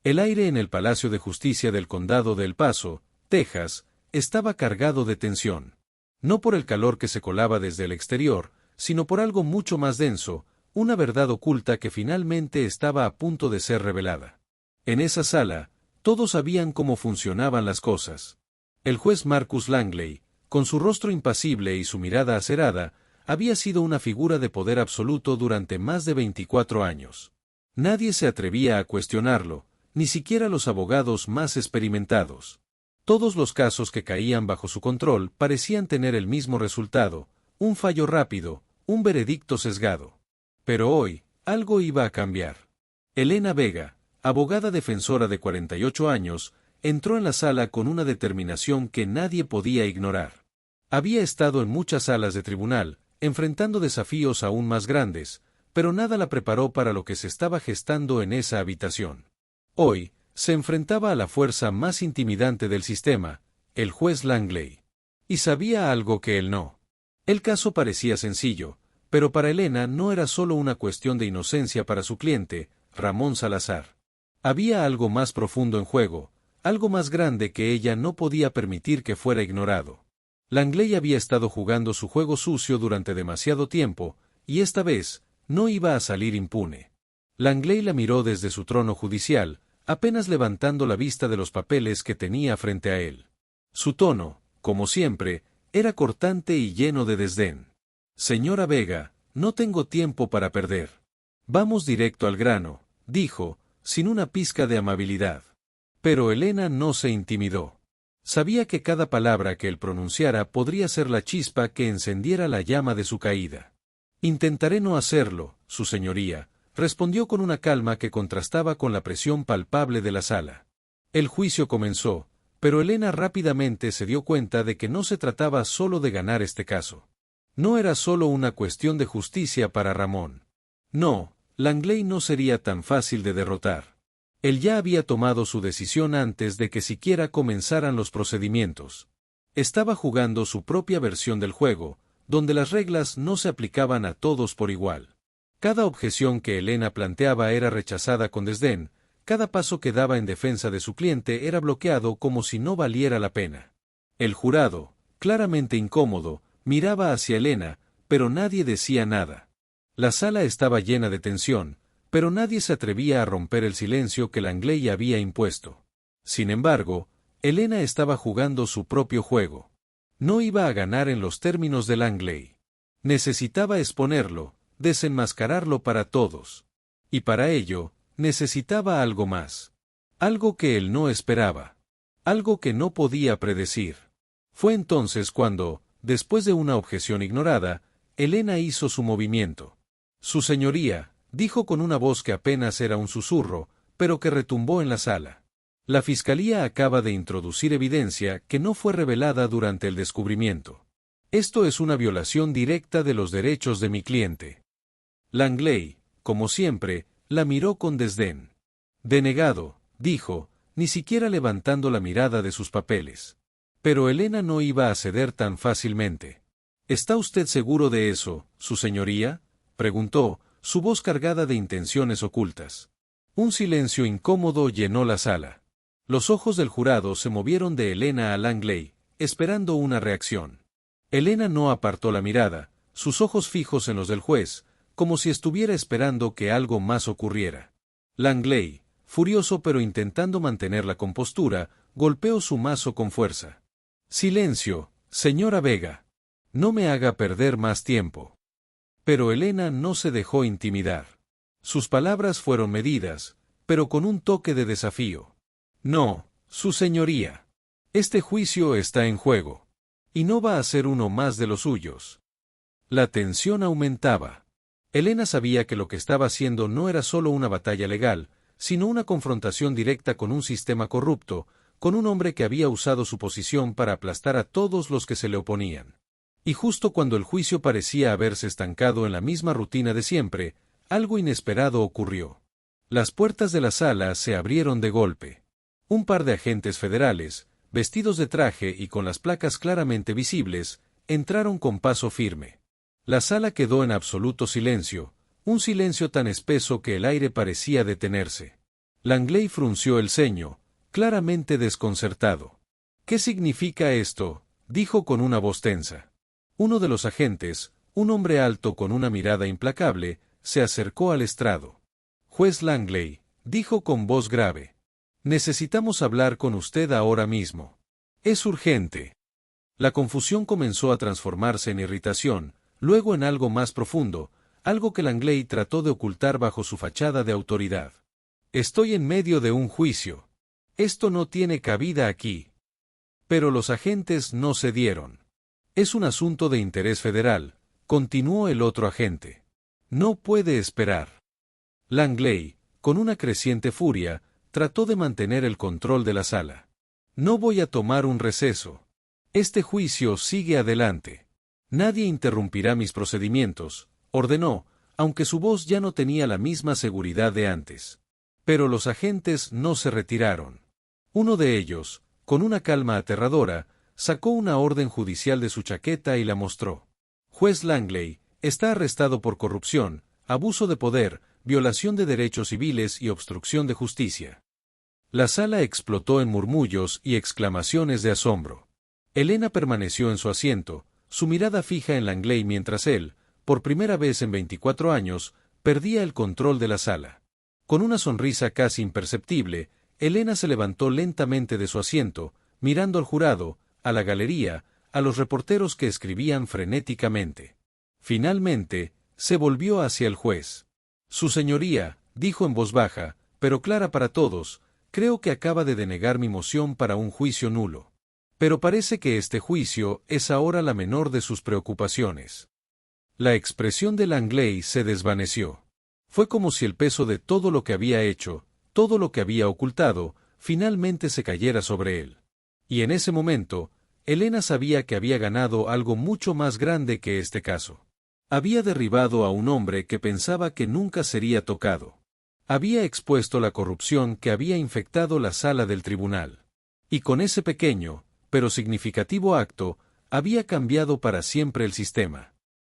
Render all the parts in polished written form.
El aire en el Palacio de Justicia del Condado de El Paso, Texas, estaba cargado de tensión. No por el calor que se colaba desde el exterior, sino por algo mucho más denso, una verdad oculta que finalmente estaba a punto de ser revelada. En esa sala, todos sabían cómo funcionaban las cosas. El juez Marcus Langley, con su rostro impasible y su mirada acerada, había sido una figura de poder absoluto durante más de 24 años. Nadie se atrevía a cuestionarlo, ni siquiera los abogados más experimentados. Todos los casos que caían bajo su control parecían tener el mismo resultado, un fallo rápido, un veredicto sesgado. Pero hoy, algo iba a cambiar. Elena Vega, abogada defensora de 48 años, entró en la sala con una determinación que nadie podía ignorar. Había estado en muchas salas de tribunal, enfrentando desafíos aún más grandes, pero nada la preparó para lo que se estaba gestando en esa habitación. Hoy, se enfrentaba a la fuerza más intimidante del sistema, el juez Langley. Y sabía algo que él no. El caso parecía sencillo, pero para Elena no era solo una cuestión de inocencia para su cliente, Ramón Salazar. Había algo más profundo en juego, algo más grande que ella no podía permitir que fuera ignorado. Langley había estado jugando su juego sucio durante demasiado tiempo, y esta vez, no iba a salir impune. Langley la miró desde su trono judicial, apenas levantando la vista de los papeles que tenía frente a él. Su tono, como siempre, era cortante y lleno de desdén. «Señora Vega, no tengo tiempo para perder. Vamos directo al grano», dijo, sin una pizca de amabilidad. Pero Elena no se intimidó. Sabía que cada palabra que él pronunciara podría ser la chispa que encendiera la llama de su caída. «Intentaré no hacerlo, su señoría», respondió con una calma que contrastaba con la presión palpable de la sala. El juicio comenzó, pero Elena rápidamente se dio cuenta de que no se trataba solo de ganar este caso. No era solo una cuestión de justicia para Ramón. No, Langley no sería tan fácil de derrotar. Él ya había tomado su decisión antes de que siquiera comenzaran los procedimientos. Estaba jugando su propia versión del juego, donde las reglas no se aplicaban a todos por igual. Cada objeción que Elena planteaba era rechazada con desdén, cada paso que daba en defensa de su cliente era bloqueado como si no valiera la pena. El jurado, claramente incómodo, miraba hacia Elena, pero nadie decía nada. La sala estaba llena de tensión, pero nadie se atrevía a romper el silencio que Langley había impuesto. Sin embargo, Elena estaba jugando su propio juego. No iba a ganar en los términos de Langley. Necesitaba exponerlo, desenmascararlo para todos. Y para ello, necesitaba algo más. Algo que él no esperaba. Algo que no podía predecir. Fue entonces cuando, después de una objeción ignorada, Elena hizo su movimiento. «Su señoría», dijo con una voz que apenas era un susurro, pero que retumbó en la sala. «La fiscalía acaba de introducir evidencia que no fue revelada durante el descubrimiento. Esto es una violación directa de los derechos de mi cliente». Langley, como siempre, la miró con desdén. «Denegado», dijo, ni siquiera levantando la mirada de sus papeles. Pero Elena no iba a ceder tan fácilmente. «¿Está usted seguro de eso, su señoría?», preguntó, su voz cargada de intenciones ocultas. Un silencio incómodo llenó la sala. Los ojos del jurado se movieron de Elena a Langley, esperando una reacción. Elena no apartó la mirada, sus ojos fijos en los del juez, como si estuviera esperando que algo más ocurriera. Langley, furioso pero intentando mantener la compostura, golpeó su mazo con fuerza. «Silencio, señora Vega. No me haga perder más tiempo». Pero Elena no se dejó intimidar. Sus palabras fueron medidas, pero con un toque de desafío. «No, su señoría. Este juicio está en juego. Y no va a ser uno más de los suyos». La tensión aumentaba. Elena sabía que lo que estaba haciendo no era solo una batalla legal, sino una confrontación directa con un sistema corrupto, con un hombre que había usado su posición para aplastar a todos los que se le oponían. Y justo cuando el juicio parecía haberse estancado en la misma rutina de siempre, algo inesperado ocurrió. Las puertas de la sala se abrieron de golpe. Un par de agentes federales, vestidos de traje y con las placas claramente visibles, entraron con paso firme. La sala quedó en absoluto silencio, un silencio tan espeso que el aire parecía detenerse. Langley frunció el ceño, claramente desconcertado. «¿Qué significa esto?», dijo con una voz tensa. Uno de los agentes, un hombre alto con una mirada implacable, se acercó al estrado. «Juez Langley», dijo con voz grave. «Necesitamos hablar con usted ahora mismo. Es urgente». La confusión comenzó a transformarse en irritación, luego en algo más profundo, algo que Langley trató de ocultar bajo su fachada de autoridad. «Estoy en medio de un juicio. Esto no tiene cabida aquí». Pero los agentes no cedieron. «Es un asunto de interés federal», continuó el otro agente. «No puede esperar». Langley, con una creciente furia, trató de mantener el control de la sala. «No voy a tomar un receso. Este juicio sigue adelante. Nadie interrumpirá mis procedimientos», ordenó, aunque su voz ya no tenía la misma seguridad de antes. Pero los agentes no se retiraron. Uno de ellos, con una calma aterradora, sacó una orden judicial de su chaqueta y la mostró. «Juez Langley, está arrestado por corrupción, abuso de poder, violación de derechos civiles y obstrucción de justicia». La sala explotó en murmullos y exclamaciones de asombro. Elena permaneció en su asiento, su mirada fija en Langley mientras él, por primera vez en 24 años, perdía el control de la sala. Con una sonrisa casi imperceptible, Elena se levantó lentamente de su asiento, mirando al jurado, a la galería, a los reporteros que escribían frenéticamente. Finalmente, se volvió hacia el juez. «Su señoría», dijo en voz baja, pero clara para todos, «creo que acaba de denegar mi moción para un juicio nulo. Pero parece que este juicio es ahora la menor de sus preocupaciones». La expresión de Langley se desvaneció. Fue como si el peso de todo lo que había hecho, todo lo que había ocultado, finalmente se cayera sobre él. Y en ese momento, Elena sabía que había ganado algo mucho más grande que este caso. Había derribado a un hombre que pensaba que nunca sería tocado. Había expuesto la corrupción que había infectado la sala del tribunal. Y con ese pequeño, pero significativo acto, había cambiado para siempre el sistema.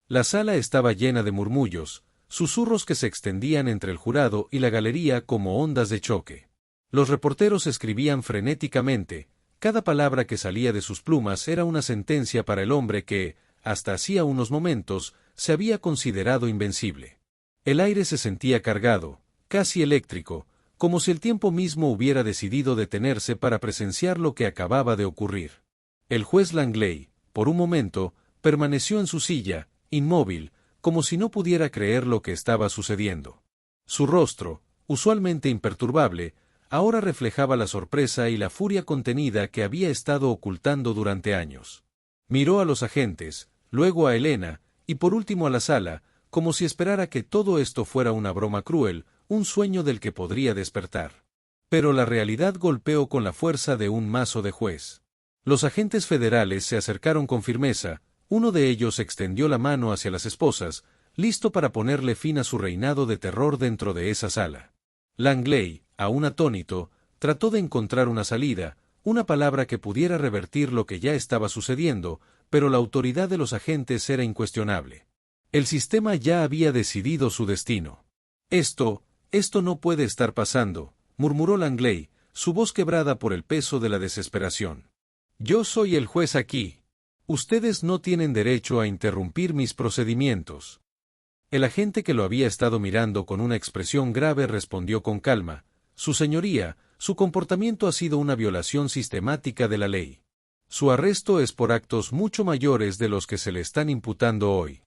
La sala estaba llena de murmullos, susurros que se extendían entre el jurado y la galería como ondas de choque. Los reporteros escribían frenéticamente, cada palabra que salía de sus plumas era una sentencia para el hombre que, hasta hacía unos momentos, se había considerado invencible. El aire se sentía cargado, casi eléctrico, como si el tiempo mismo hubiera decidido detenerse para presenciar lo que acababa de ocurrir. El juez Langley, por un momento, permaneció en su silla, inmóvil, como si no pudiera creer lo que estaba sucediendo. Su rostro, usualmente imperturbable, ahora reflejaba la sorpresa y la furia contenida que había estado ocultando durante años. Miró a los agentes, luego a Elena, y por último a la sala, como si esperara que todo esto fuera una broma cruel, un sueño del que podría despertar. Pero la realidad golpeó con la fuerza de un mazo de juez. Los agentes federales se acercaron con firmeza, uno de ellos extendió la mano hacia las esposas, listo para ponerle fin a su reinado de terror dentro de esa sala. Langley, aún atónito, trató de encontrar una salida, una palabra que pudiera revertir lo que ya estaba sucediendo, pero la autoridad de los agentes era incuestionable. El sistema ya había decidido su destino. Esto no puede estar pasando», murmuró Langley, su voz quebrada por el peso de la desesperación. «Yo soy el juez aquí. Ustedes no tienen derecho a interrumpir mis procedimientos». El agente que lo había estado mirando con una expresión grave respondió con calma: «Su señoría, su comportamiento ha sido una violación sistemática de la ley. Su arresto es por actos mucho mayores de los que se le están imputando hoy».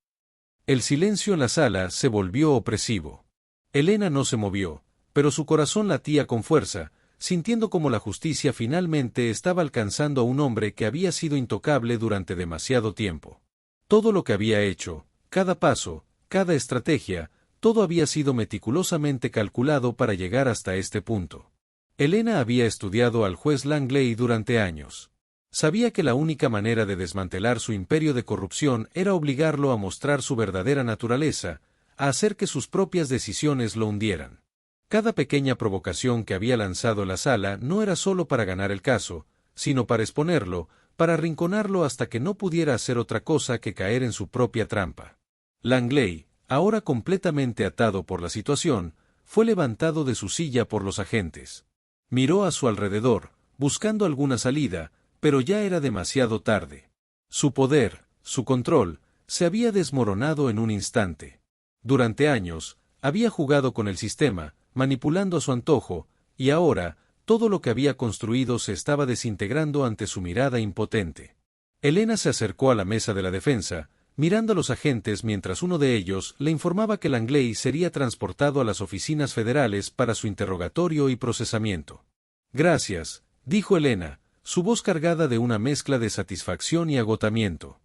El silencio en la sala se volvió opresivo. Elena no se movió, pero su corazón latía con fuerza, sintiendo como la justicia finalmente estaba alcanzando a un hombre que había sido intocable durante demasiado tiempo. Todo lo que había hecho, cada paso, cada estrategia, todo había sido meticulosamente calculado para llegar hasta este punto. Elena había estudiado al juez Langley durante años. Sabía que la única manera de desmantelar su imperio de corrupción era obligarlo a mostrar su verdadera naturaleza, a hacer que sus propias decisiones lo hundieran. Cada pequeña provocación que había lanzado la sala no era solo para ganar el caso, sino para exponerlo, para arrinconarlo hasta que no pudiera hacer otra cosa que caer en su propia trampa. Langley, ahora completamente atado por la situación, fue levantado de su silla por los agentes. Miró a su alrededor, buscando alguna salida, pero ya era demasiado tarde. Su poder, su control, se había desmoronado en un instante. Durante años, había jugado con el sistema, manipulando a su antojo, y ahora, todo lo que había construido se estaba desintegrando ante su mirada impotente. Elena se acercó a la mesa de la defensa, mirando a los agentes mientras uno de ellos le informaba que Langley sería transportado a las oficinas federales para su interrogatorio y procesamiento. Gracias, dijo Elena, su voz cargada de una mezcla de satisfacción y agotamiento.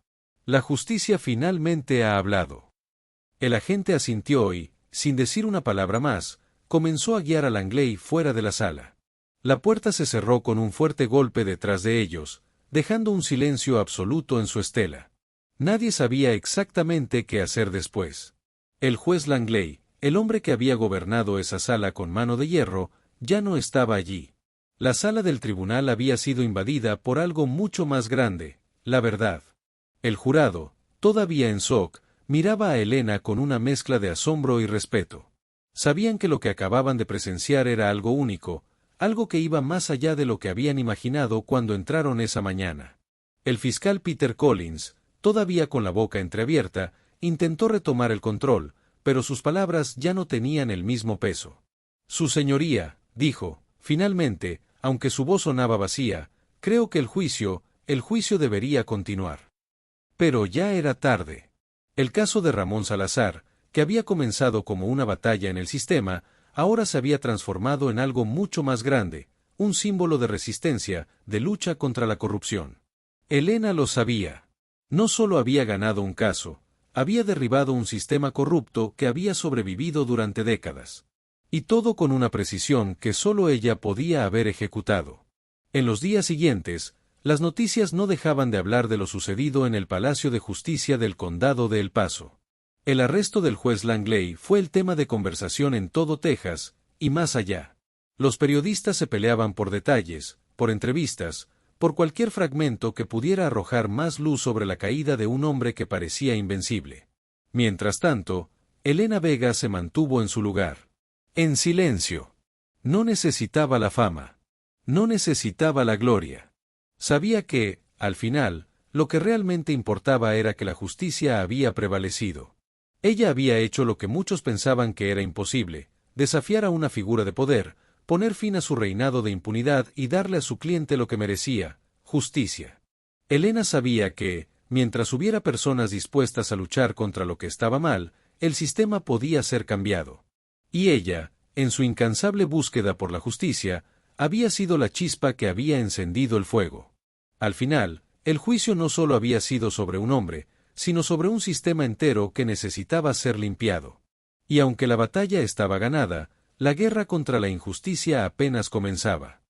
La justicia finalmente ha hablado. El agente asintió y, sin decir una palabra más, comenzó a guiar a Langley fuera de la sala. La puerta se cerró con un fuerte golpe detrás de ellos, dejando un silencio absoluto en su estela. Nadie sabía exactamente qué hacer después. El juez Langley, el hombre que había gobernado esa sala con mano de hierro, ya no estaba allí. La sala del tribunal había sido invadida por algo mucho más grande, la verdad. El jurado, todavía en shock, miraba a Elena con una mezcla de asombro y respeto. Sabían que lo que acababan de presenciar era algo único, algo que iba más allá de lo que habían imaginado cuando entraron esa mañana. El fiscal Peter Collins, todavía con la boca entreabierta, intentó retomar el control, pero sus palabras ya no tenían el mismo peso. Su señoría, dijo, finalmente, aunque su voz sonaba vacía, creo que el juicio debería continuar. Pero ya era tarde. El caso de Ramón Salazar, que había comenzado como una batalla en el sistema, ahora se había transformado en algo mucho más grande, un símbolo de resistencia, de lucha contra la corrupción. Elena lo sabía. No solo había ganado un caso, había derribado un sistema corrupto que había sobrevivido durante décadas. Y todo con una precisión que solo ella podía haber ejecutado. En los días siguientes, las noticias no dejaban de hablar de lo sucedido en el Palacio de Justicia del Condado de El Paso. El arresto del juez Langley fue el tema de conversación en todo Texas, y más allá. Los periodistas se peleaban por detalles, por entrevistas, por cualquier fragmento que pudiera arrojar más luz sobre la caída de un hombre que parecía invencible. Mientras tanto, Elena Vega se mantuvo en su lugar. En silencio. No necesitaba la fama. No necesitaba la gloria. Sabía que, al final, lo que realmente importaba era que la justicia había prevalecido. Ella había hecho lo que muchos pensaban que era imposible, desafiar a una figura de poder, poner fin a su reinado de impunidad y darle a su cliente lo que merecía, justicia. Elena sabía que, mientras hubiera personas dispuestas a luchar contra lo que estaba mal, el sistema podía ser cambiado. Y ella, en su incansable búsqueda por la justicia, había sido la chispa que había encendido el fuego. Al final, el juicio no solo había sido sobre un hombre, sino sobre un sistema entero que necesitaba ser limpiado. Y aunque la batalla estaba ganada, la guerra contra la injusticia apenas comenzaba.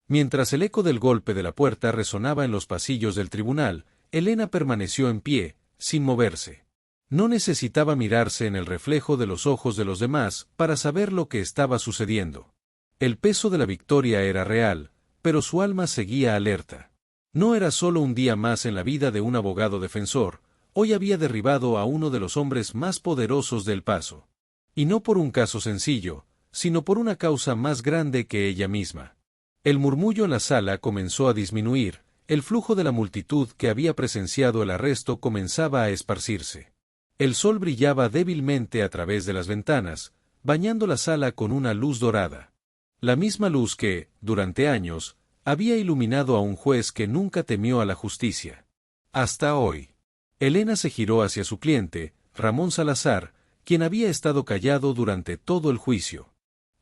Mientras el eco del golpe de la puerta resonaba en los pasillos del tribunal, Elena permaneció en pie, sin moverse. No necesitaba mirarse en el reflejo de los ojos de los demás para saber lo que estaba sucediendo. El peso de la victoria era real, pero su alma seguía alerta. No era solo un día más en la vida de un abogado defensor, hoy había derribado a uno de los hombres más poderosos del Paso. Y no por un caso sencillo, sino por una causa más grande que ella misma. El murmullo en la sala comenzó a disminuir, el flujo de la multitud que había presenciado el arresto comenzaba a esparcirse. El sol brillaba débilmente a través de las ventanas, bañando la sala con una luz dorada. La misma luz que, durante años, había iluminado a un juez que nunca temió a la justicia. Hasta hoy. Elena se giró hacia su cliente, Ramón Salazar, quien había estado callado durante todo el juicio.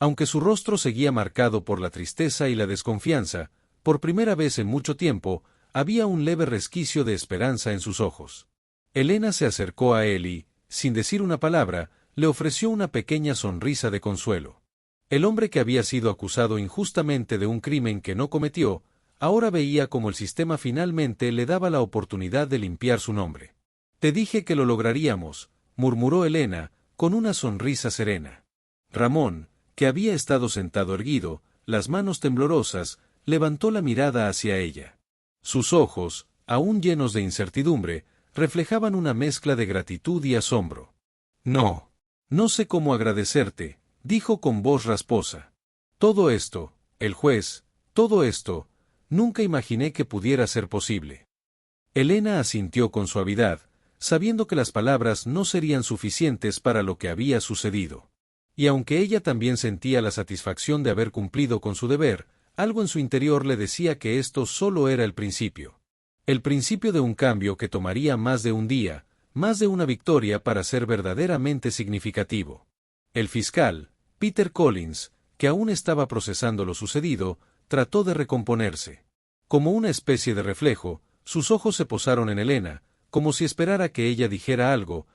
Aunque su rostro seguía marcado por la tristeza y la desconfianza, por primera vez en mucho tiempo, había un leve resquicio de esperanza en sus ojos. Elena se acercó a él y, sin decir una palabra, le ofreció una pequeña sonrisa de consuelo. El hombre que había sido acusado injustamente de un crimen que no cometió, ahora veía como el sistema finalmente le daba la oportunidad de limpiar su nombre. «Te dije que lo lograríamos», murmuró Elena, con una sonrisa serena. Ramón, que había estado sentado erguido, las manos temblorosas, levantó la mirada hacia ella. Sus ojos, aún llenos de incertidumbre, reflejaban una mezcla de gratitud y asombro. «No sé cómo agradecerte», dijo con voz rasposa. Todo esto, el juez, todo esto, nunca imaginé que pudiera ser posible. Elena asintió con suavidad, sabiendo que las palabras no serían suficientes para lo que había sucedido. Y aunque ella también sentía la satisfacción de haber cumplido con su deber, algo en su interior le decía que esto solo era el principio. El principio de un cambio que tomaría más de un día, más de una victoria para ser verdaderamente significativo. El fiscal, Peter Collins, que aún estaba procesando lo sucedido, trató de recomponerse. Como una especie de reflejo, sus ojos se posaron en Elena, como si esperara que ella dijera algo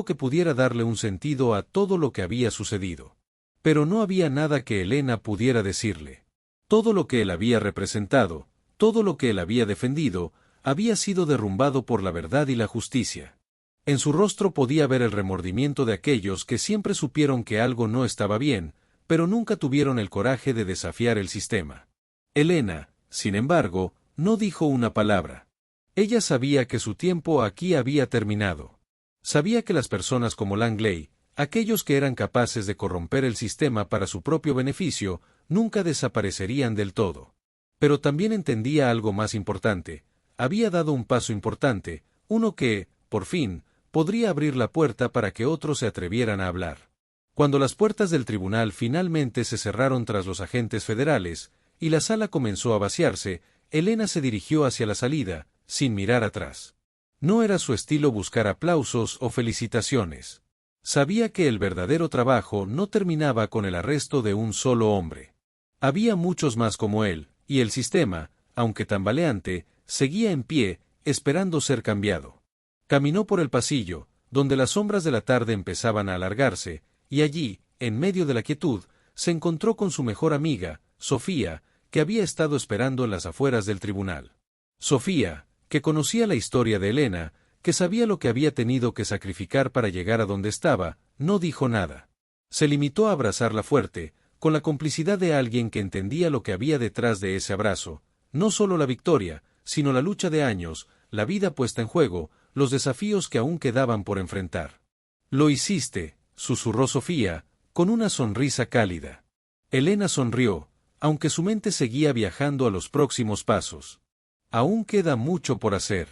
que pudiera darle un sentido a todo lo que había sucedido. Pero no había nada que Elena pudiera decirle. Todo lo que él había representado, todo lo que él había defendido, había sido derrumbado por la verdad y la justicia. En su rostro podía ver el remordimiento de aquellos que siempre supieron que algo no estaba bien, pero nunca tuvieron el coraje de desafiar el sistema. Elena, sin embargo, no dijo una palabra. Ella sabía que su tiempo aquí había terminado. Sabía que las personas como Langley, aquellos que eran capaces de corromper el sistema para su propio beneficio, nunca desaparecerían del todo. Pero también entendía algo más importante. Había dado un paso importante, uno que, por fin, podría abrir la puerta para que otros se atrevieran a hablar. Cuando las puertas del tribunal finalmente se cerraron tras los agentes federales, y la sala comenzó a vaciarse, Elena se dirigió hacia la salida, sin mirar atrás. No era su estilo buscar aplausos o felicitaciones. Sabía que el verdadero trabajo no terminaba con el arresto de un solo hombre. Había muchos más como él, y el sistema, aunque tambaleante, seguía en pie, esperando ser cambiado. Caminó por el pasillo, donde las sombras de la tarde empezaban a alargarse, y allí, en medio de la quietud, se encontró con su mejor amiga, Sofía, que había estado esperando en las afueras del tribunal. Sofía, que conocía la historia de Elena, que sabía lo que había tenido que sacrificar para llegar a donde estaba, no dijo nada. Se limitó a abrazarla fuerte, con la complicidad de alguien que entendía lo que había detrás de ese abrazo, no solo la victoria, sino la lucha de años, la vida puesta en juego, los desafíos que aún quedaban por enfrentar. «Lo hiciste», susurró Sofía, con una sonrisa cálida. Elena sonrió, aunque su mente seguía viajando a los próximos pasos. Aún queda mucho por hacer.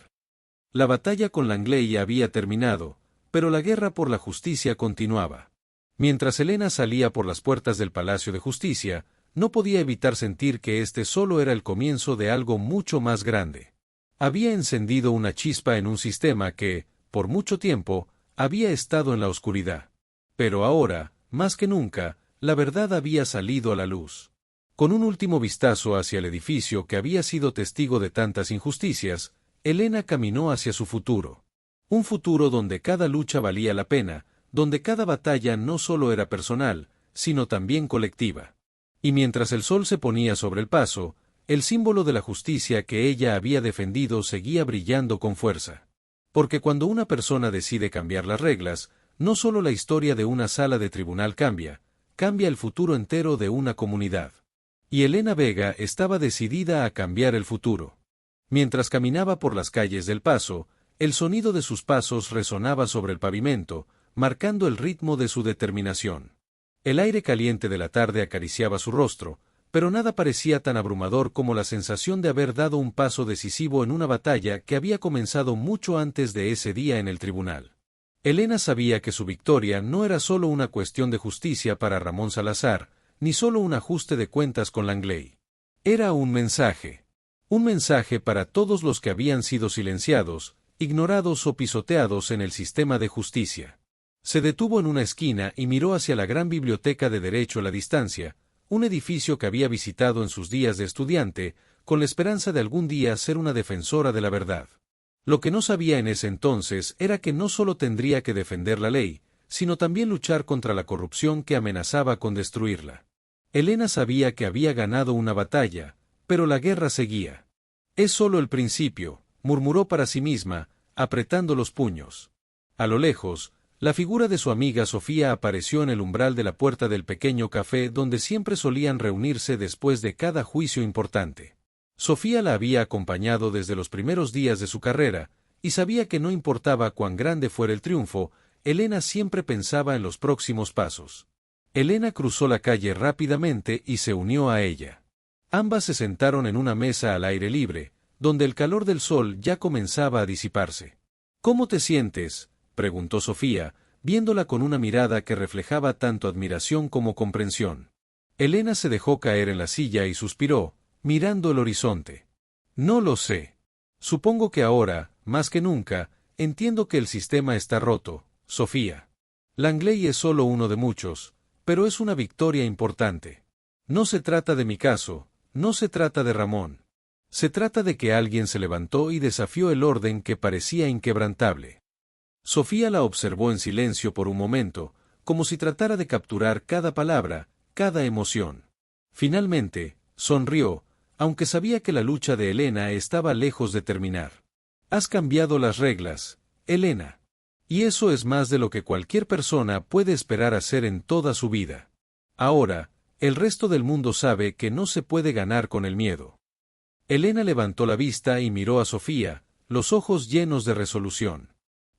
La batalla con Langley había terminado, pero la guerra por la justicia continuaba. Mientras Elena salía por las puertas del Palacio de Justicia, no podía evitar sentir que este solo era el comienzo de algo mucho más grande. Había encendido una chispa en un sistema que, por mucho tiempo, había estado en la oscuridad. Pero ahora, más que nunca, la verdad había salido a la luz. Con un último vistazo hacia el edificio que había sido testigo de tantas injusticias, Elena caminó hacia su futuro. Un futuro donde cada lucha valía la pena, donde cada batalla no solo era personal, sino también colectiva. Y mientras el sol se ponía sobre el paso, el símbolo de la justicia que ella había defendido seguía brillando con fuerza. Porque cuando una persona decide cambiar las reglas, no solo la historia de una sala de tribunal cambia el futuro entero de una comunidad. Y Elena Vega estaba decidida a cambiar el futuro. Mientras caminaba por las calles del Paso, el sonido de sus pasos resonaba sobre el pavimento, marcando el ritmo de su determinación. El aire caliente de la tarde acariciaba su rostro, pero nada parecía tan abrumador como la sensación de haber dado un paso decisivo en una batalla que había comenzado mucho antes de ese día en el tribunal. Elena sabía que su victoria no era solo una cuestión de justicia para Ramón Salazar, ni solo un ajuste de cuentas con Langley. Era un mensaje para todos los que habían sido silenciados, ignorados o pisoteados en el sistema de justicia. Se detuvo en una esquina y miró hacia la gran biblioteca de Derecho a la distancia, un edificio que había visitado en sus días de estudiante, con la esperanza de algún día ser una defensora de la verdad. Lo que no sabía en ese entonces era que no solo tendría que defender la ley, sino también luchar contra la corrupción que amenazaba con destruirla. Elena sabía que había ganado una batalla, pero la guerra seguía. «Es solo el principio», murmuró para sí misma, apretando los puños. A lo lejos, la figura de su amiga Sofía apareció en el umbral de la puerta del pequeño café donde siempre solían reunirse después de cada juicio importante. Sofía la había acompañado desde los primeros días de su carrera, y sabía que no importaba cuán grande fuera el triunfo, Elena siempre pensaba en los próximos pasos. Elena cruzó la calle rápidamente y se unió a ella. Ambas se sentaron en una mesa al aire libre, donde el calor del sol ya comenzaba a disiparse. ¿Cómo te sientes?, preguntó Sofía, viéndola con una mirada que reflejaba tanto admiración como comprensión. Elena se dejó caer en la silla y suspiró, mirando el horizonte. No lo sé. Supongo que ahora, más que nunca, entiendo que el sistema está roto, Sofía. Langley es solo uno de muchos, pero es una victoria importante. No se trata de mi caso, no se trata de Ramón. Se trata de que alguien se levantó y desafió el orden que parecía inquebrantable. Sofía la observó en silencio por un momento, como si tratara de capturar cada palabra, cada emoción. Finalmente, sonrió, aunque sabía que la lucha de Elena estaba lejos de terminar. Has cambiado las reglas, Elena. Y eso es más de lo que cualquier persona puede esperar hacer en toda su vida. Ahora, el resto del mundo sabe que no se puede ganar con el miedo. Elena levantó la vista y miró a Sofía, los ojos llenos de resolución.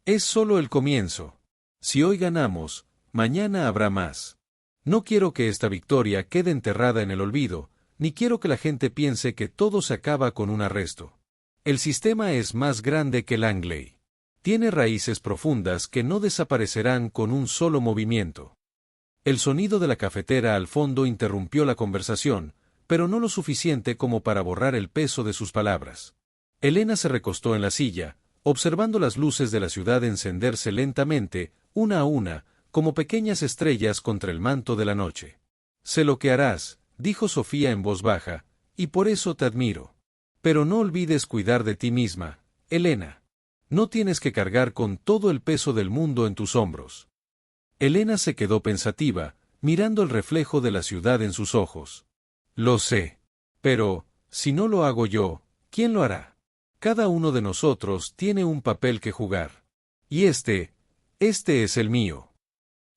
Es solo el comienzo. Si hoy ganamos, mañana habrá más. No quiero que esta victoria quede enterrada en el olvido, ni quiero que la gente piense que todo se acaba con un arresto. El sistema es más grande que Langley. Tiene raíces profundas que no desaparecerán con un solo movimiento. El sonido de la cafetera al fondo interrumpió la conversación, pero no lo suficiente como para borrar el peso de sus palabras. Elena se recostó en la silla, observando las luces de la ciudad encenderse lentamente, una a una, como pequeñas estrellas contra el manto de la noche. Sé lo que harás, dijo Sofía en voz baja, y por eso te admiro. Pero no olvides cuidar de ti misma, Elena. No tienes que cargar con todo el peso del mundo en tus hombros. Elena se quedó pensativa, mirando el reflejo de la ciudad en sus ojos. Lo sé. Pero, si no lo hago yo, ¿quién lo hará? Cada uno de nosotros tiene un papel que jugar. Y este es el mío.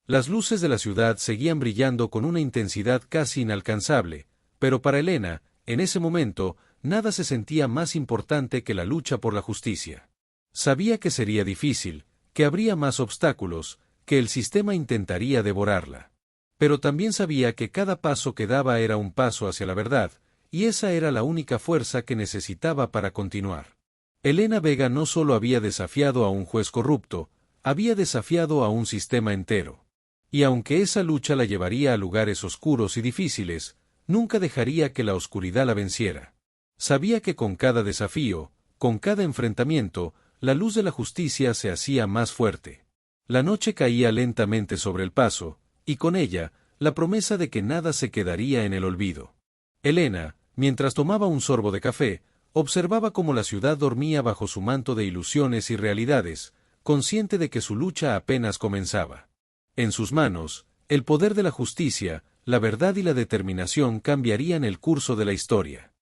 Las luces de la ciudad seguían brillando con una intensidad casi inalcanzable, pero para Elena, en ese momento, nada se sentía más importante que la lucha por la justicia. Sabía que sería difícil, que habría más obstáculos, que el sistema intentaría devorarla. Pero también sabía que cada paso que daba era un paso hacia la verdad, y esa era la única fuerza que necesitaba para continuar. Elena Vega no solo había desafiado a un juez corrupto, había desafiado a un sistema entero. Y aunque esa lucha la llevaría a lugares oscuros y difíciles, nunca dejaría que la oscuridad la venciera. Sabía que con cada desafío, con cada enfrentamiento, la luz de la justicia se hacía más fuerte. La noche caía lentamente sobre el paso, y con ella, la promesa de que nada se quedaría en el olvido. Elena, mientras tomaba un sorbo de café, observaba cómo la ciudad dormía bajo su manto de ilusiones y realidades, consciente de que su lucha apenas comenzaba. En sus manos, el poder de la justicia, la verdad y la determinación cambiarían el curso de la historia.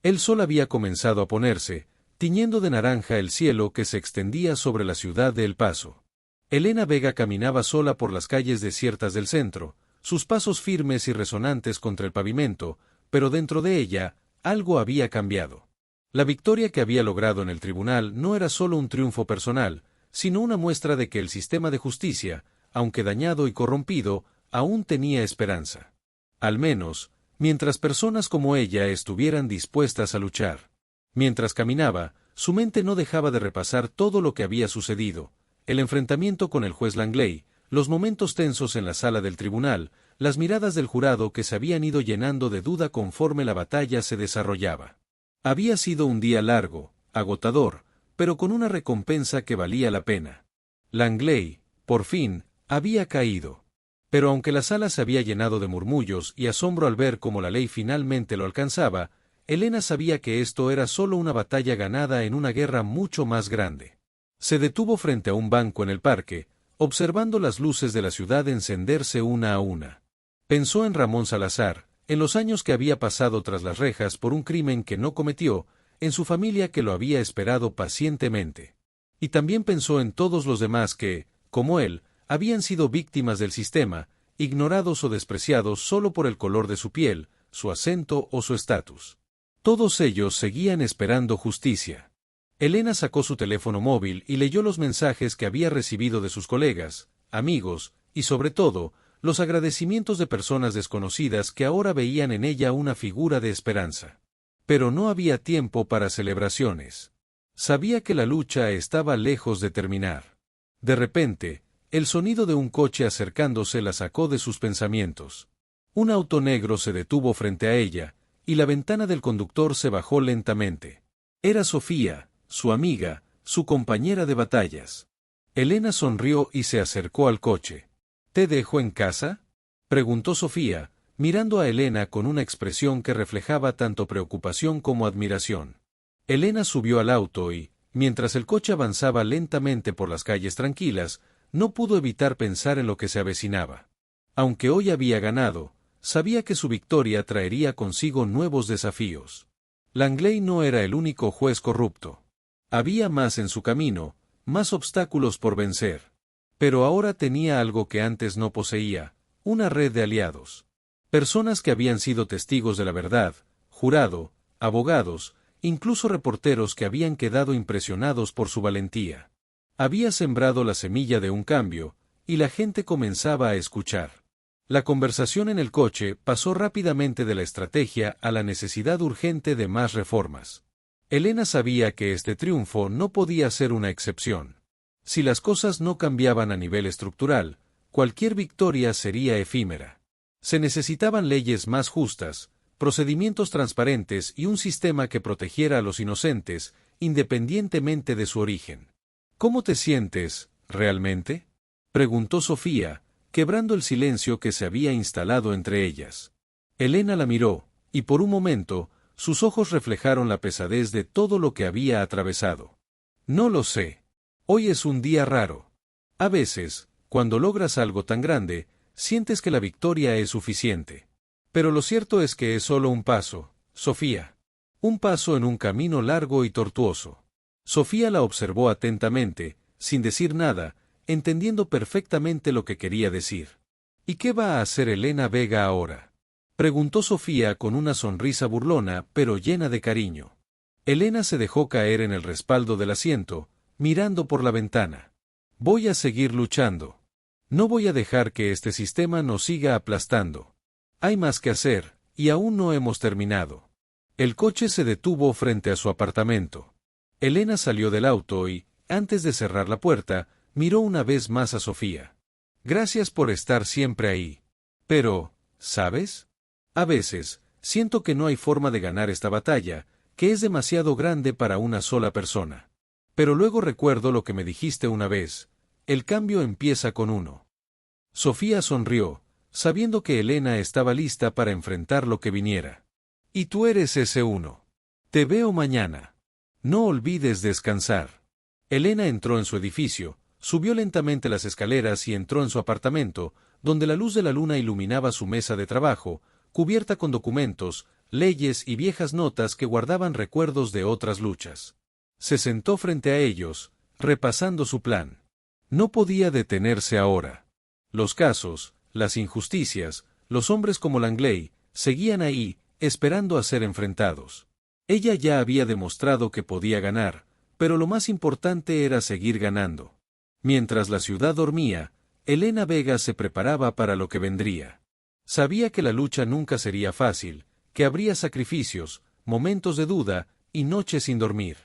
El sol había comenzado a ponerse, tiñendo de naranja el cielo que se extendía sobre la ciudad de El Paso. Elena Vega caminaba sola por las calles desiertas del centro, sus pasos firmes y resonantes contra el pavimento, pero dentro de ella, algo había cambiado. La victoria que había logrado en el tribunal no era solo un triunfo personal, sino una muestra de que el sistema de justicia, aunque dañado y corrompido, aún tenía esperanza. Al menos, mientras personas como ella estuvieran dispuestas a luchar. Mientras caminaba, su mente no dejaba de repasar todo lo que había sucedido, el enfrentamiento con el juez Langley, los momentos tensos en la sala del tribunal, las miradas del jurado que se habían ido llenando de duda conforme la batalla se desarrollaba. Había sido un día largo, agotador, pero con una recompensa que valía la pena. Langley, por fin, había caído. Pero aunque la sala se había llenado de murmullos y asombro al ver cómo la ley finalmente lo alcanzaba, Elena sabía que esto era solo una batalla ganada en una guerra mucho más grande. Se detuvo frente a un banco en el parque, observando las luces de la ciudad encenderse una a una. Pensó en Ramón Salazar, en los años que había pasado tras las rejas por un crimen que no cometió, en su familia que lo había esperado pacientemente. Y también pensó en todos los demás que, como él, habían sido víctimas del sistema, ignorados o despreciados solo por el color de su piel, su acento o su estatus. Todos ellos seguían esperando justicia. Elena sacó su teléfono móvil y leyó los mensajes que había recibido de sus colegas, amigos, y sobre todo, los agradecimientos de personas desconocidas que ahora veían en ella una figura de esperanza. Pero no había tiempo para celebraciones. Sabía que la lucha estaba lejos de terminar. De repente, el sonido de un coche acercándose la sacó de sus pensamientos. Un auto negro se detuvo frente a ella, y la ventana del conductor se bajó lentamente. Era Sofía, su amiga, su compañera de batallas. Elena sonrió y se acercó al coche. ¿Te dejo en casa?, preguntó Sofía, mirando a Elena con una expresión que reflejaba tanto preocupación como admiración. Elena subió al auto y, mientras el coche avanzaba lentamente por las calles tranquilas, no pudo evitar pensar en lo que se avecinaba. Aunque hoy había ganado, sabía que su victoria traería consigo nuevos desafíos. Langley no era el único juez corrupto. Había más en su camino, más obstáculos por vencer. Pero ahora tenía algo que antes no poseía, una red de aliados. Personas que habían sido testigos de la verdad, jurado, abogados, incluso reporteros que habían quedado impresionados por su valentía. Había sembrado la semilla de un cambio, y la gente comenzaba a escuchar. La conversación en el coche pasó rápidamente de la estrategia a la necesidad urgente de más reformas. Elena sabía que este triunfo no podía ser una excepción. Si las cosas no cambiaban a nivel estructural, cualquier victoria sería efímera. Se necesitaban leyes más justas, procedimientos transparentes y un sistema que protegiera a los inocentes, independientemente de su origen. ¿Cómo te sientes, realmente?, preguntó Sofía, quebrando el silencio que se había instalado entre ellas. Elena la miró, y por un momento, sus ojos reflejaron la pesadez de todo lo que había atravesado. No lo sé. Hoy es un día raro. A veces, cuando logras algo tan grande, sientes que la victoria es suficiente. Pero lo cierto es que es solo un paso, Sofía. Un paso en un camino largo y tortuoso. Sofía la observó atentamente, sin decir nada, entendiendo perfectamente lo que quería decir. ¿Y qué va a hacer Elena Vega ahora?, preguntó Sofía con una sonrisa burlona pero llena de cariño. Elena se dejó caer en el respaldo del asiento, mirando por la ventana. Voy a seguir luchando. No voy a dejar que este sistema nos siga aplastando. Hay más que hacer, y aún no hemos terminado. El coche se detuvo frente a su apartamento. Elena salió del auto y, antes de cerrar la puerta, miró una vez más a Sofía. Gracias por estar siempre ahí. Pero, ¿sabes? A veces, siento que no hay forma de ganar esta batalla, que es demasiado grande para una sola persona. Pero luego recuerdo lo que me dijiste una vez, el cambio empieza con uno. Sofía sonrió, sabiendo que Elena estaba lista para enfrentar lo que viniera. Y tú eres ese uno. Te veo mañana. No olvides descansar. Elena entró en su edificio, subió lentamente las escaleras y entró en su apartamento, donde la luz de la luna iluminaba su mesa de trabajo, cubierta con documentos, leyes y viejas notas que guardaban recuerdos de otras luchas. Se sentó frente a ellos, repasando su plan. No podía detenerse ahora. Los casos, las injusticias, los hombres como Langley, seguían ahí, esperando a ser enfrentados. Ella ya había demostrado que podía ganar, pero lo más importante era seguir ganando. Mientras la ciudad dormía, Elena Vega se preparaba para lo que vendría. Sabía que la lucha nunca sería fácil, que habría sacrificios, momentos de duda y noches sin dormir.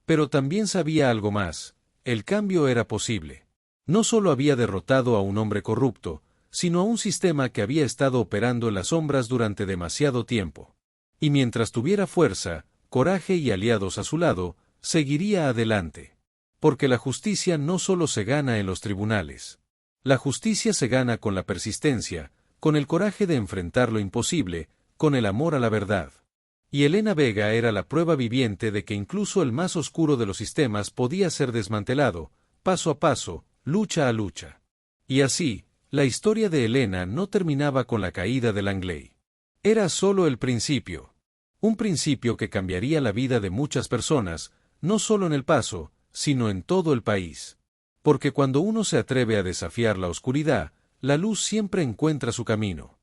Pero también sabía algo más: el cambio era posible. No solo había derrotado a un hombre corrupto, sino a un sistema que había estado operando en las sombras durante demasiado tiempo. Y mientras tuviera fuerza, coraje y aliados a su lado, seguiría adelante. Porque la justicia no solo se gana en los tribunales. La justicia se gana con la persistencia, con el coraje de enfrentar lo imposible, con el amor a la verdad. Y Elena Vega era la prueba viviente de que incluso el más oscuro de los sistemas podía ser desmantelado, paso a paso, lucha a lucha. Y así, la historia de Elena no terminaba con la caída de Langley. Era solo el principio. Un principio que cambiaría la vida de muchas personas, no solo en El Paso, sino en todo el país. Porque cuando uno se atreve a desafiar la oscuridad, la luz siempre encuentra su camino.